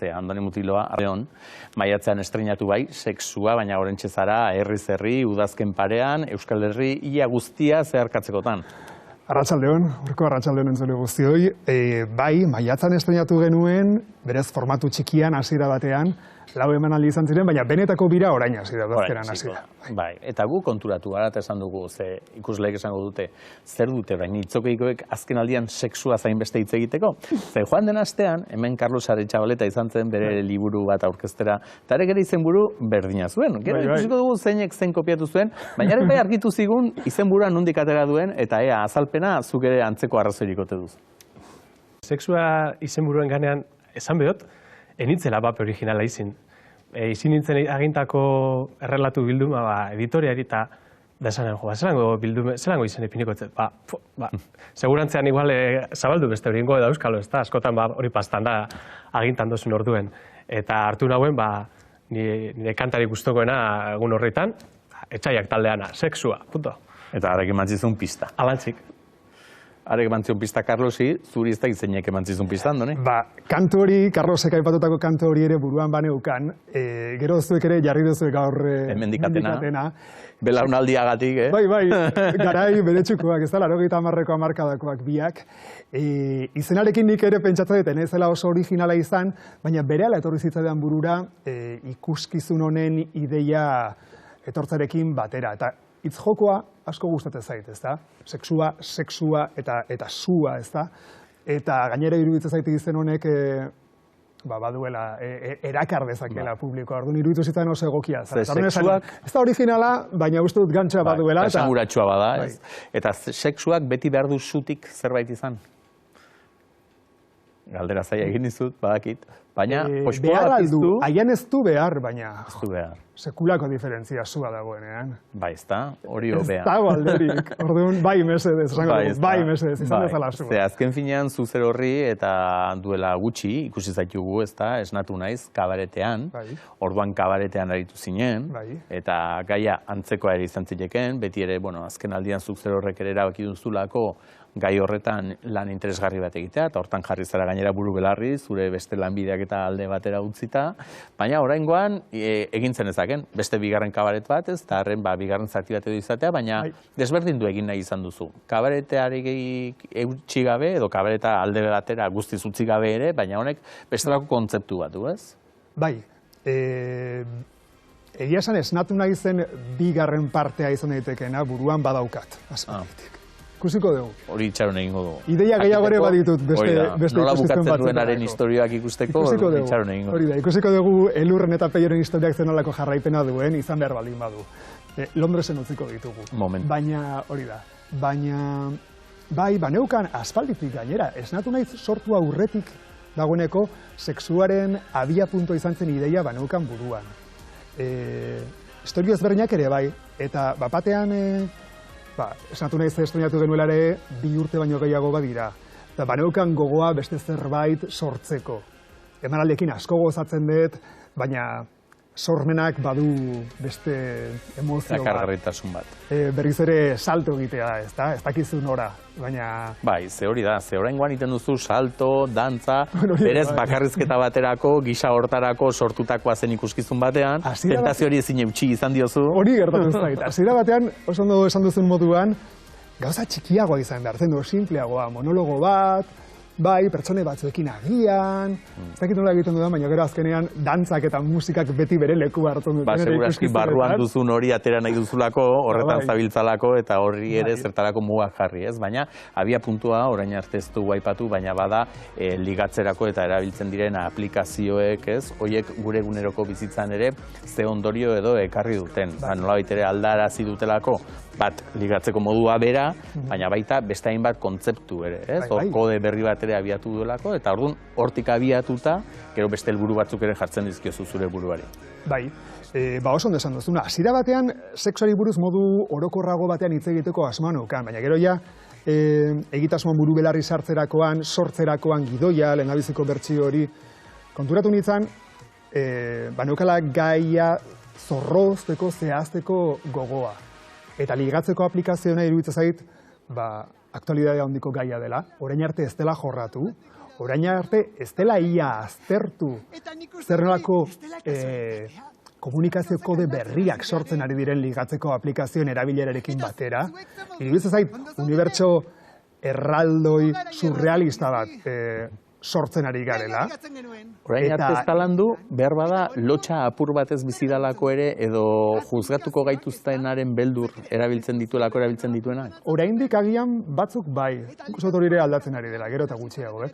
ze Andoni Mutiloa, arreon, maiatzean estrenatu bai, sexua, baina orentxe zara, herriz herri, udazken parean, Euskal Herri, ia guztia zeharkatzekotan. Arratsaldeon, urko arratsaldeon entzule guztioi. Bai, maiatzan estrenatu genuen, berez formatu txikian hasiera batean, 4 emanaldi izan ziren, baina benetako bira orain hasiera udazkeran hasiera. Bai, eta gu konturatu gara eta esan dugu, ze ikusleek esango dute, zer dute orain itzokeikoek azken aldian sexua zain beste hitz egiteko. Ze joan den astean, hemen Carlos Aretxabaleta izan zen bere liburu bat aurkeztera, eta ere izenburu berdina zuen. Gero ikusiko dugu zeinek zein kopiatu zuen, baina ere bai argitu zigun izenburua nondik atera duen, eta ea azalpena zuk ere antzeko arrazoirik ote duzu. Sexua izenburuen ganean esan behot, enitzela bape originala izin. Izin nintzen agintako errelatu bilduma editoriari eta da esanen jo, zelango izen ipiniko etzet. Segurantzean igual zabaldu beste horiengo edo euskalo, ez da, askotan hori pastan da agintan dozun orduen. Eta hartu nahuen, nire kantari gustokoena egun horretan, etxaiak taldeana, sexua, punto. Eta harek emantzizun pista. Alantzik. Harek emantzizun pista Carlosi, zuri ez da izainek emantzizun pista, Andoni? Kantu hori, Carlosek aipatutako kantu hori ere buruan baneukan, gero zuek ere jarri duzuek gaur mendikatena. Belaunaldiagatik, Bai, garai beretsukoak, ez da, 80ko hamarkadakoak biak. Izenarekin nik ere pentsatzen duten, ez dela oso originala izan, baina berehala etorri zitzaidan burura ikuskizun honen ideia etortzarekin batera. Eta hitz jokoa asko gustatzen zait, ez da? Sexua eta sua, ez da? Eta gainera iruditzen zait izen honek baduela, erakar dezakela publikoa. Orduan iruditu zitzaidan oso egokia. Sexuak... Ez da originala, baina uste dut gantxa baduela. Eta esanguratsua bada, ez? Eta sexuak beti behar du zutik zerbait izan? Galdera zaila egin dizut, badakit. Baina, pospoa bat iztu... Aian ez du behar, baina... Ez du behar. Sekulako diferentzia zua dagoenean. Bai, ez da, hori hobea. Ez dago alderik, orduan, bai mesedez, izan dezala zua. Ze azken finean zuzer horri eta duela gutxi, ikusi zaitugu, ez da, esnatu naiz, kabaretean, orduan kabaretean aritu zinen, eta gaia antzekoa ere izan zileken, beti ere, azken aldian zuzer horrek ere erabaki duzulako, gai horretan lan interesgarri bat egitea, eta hortan jarri zara gainera buru belarri, zure beste lanbideak eta alde batera utzita, baina oraingoan egin zen ezaken, beste bigarren kabaret bat, ez, eta harren bigarren zati bat edo izatea, baina desberdin du egin nahi izan duzu. Kabareteari eutxi gabe, edo kabareta alde batera guztiz utzi gabe ere, baina honek bestelako kontzeptu bat du, ez? Bai, egia esan esnatu nahi zen bigarren partea izan daitekeena buruan badaukat, azpiritik. Ikusiko dugu. Hori itxaron egingo dugu. Ideia gehiago ere baditut beste nola bukatzen duenaren historioak ikusteko, itxaron egingo. Hori da, ikusiko dugu Elurren eta Peioren historiak zenolako jarraipena duen, izan behar baldin badu. Londresen utziko ditugu. Baina, hori da, bai, baneukan aspalditik gainera, esnatu naiz sortu aurretik dagoeneko sexuaren abia punto izan zen ideia baneukan buruan. Historio ezberdinak ere bai, eta bapatean esnatu nahiz estrenatu genuelare 2 urte baino gehiago badira. Eta baneukan gogoa beste zerbait sortzeko. Emanaldiekin asko gozatzen dut, baina sormenak badu beste emozio bat. Zakargarritasun bat. Berriz ere salto egitea, ez da? Ez dakizu nora, baina... Bai, ze hori da, ze oraingoan iten duzu salto, dantza, berez bakarrizketa baterako, gisa hortarako sortutakoa zen ikuskizun batean, tentazio hori ezin eutxi izan diozu. Hori gertatu zait. Hasiera batean, oso ondo esan duzun moduan, gauza txikiagoa izan behar zen du, simpleagoa, monologo bat, bai, pertsone batzuekin agian, ez dakit nola egiten dudan, baina gero azkenean dantzak eta musikak beti bere leku hartzen dut. Seguraski barruan duzun hori atera nahi duzulako, horretan zabiltzalako eta horri ere zertarako mugak jarri, ez? Baina, abia puntua, orain arte ez du aipatu, baina bada ligatzerako eta erabiltzen diren aplikazioek, ez? Hoiek gure eguneroko bizitzan ere ze ondorio edo ekarri duten. Nolabait ere aldarazi dutelako, bat ligatzeko modua bera, baina baita beste hainbat kontzeptu ere, ez? Hor kode berri bat ere abiatu duelako, eta orduan hortik abiatuta, gero beste helburu batzuk ere jartzen dizkiozu zure buruari. Bai, oso ondo esan duzuna. Hasiera batean, sexuari buruz modu orokorrago batean hitz egiteko asmoa neukan, baina gero ja, egitasmoan buru belarri sartzerakoan, sortzerakoan gidoia, lehendabiziko bertsio hori, konturatu nintzen, neukala gaia zorrozteko, zehazteko gogoa. Eta ligatzeko aplikazioa iruditzen zait, aktualidadea handiko gaia dela, orain arte ez dela jorratu, orain arte ez dela ia aztertu zer nolako komunikazio kode berriak sortzen ari diren ligatzeko aplikazioen erabilerarekin batera. Iruditzen zait, unibertso erraldoi surrealista bat sortzen ari garela. Orain arte ez talandu, behar bada lotxa apur batez bizidalako ere edo juzgatuko gaituztenaren beldur erabiltzen dituenak? Oraindik agian batzuk bai, ikusten hori ere aldatzen ari dela, gero eta gutxiago.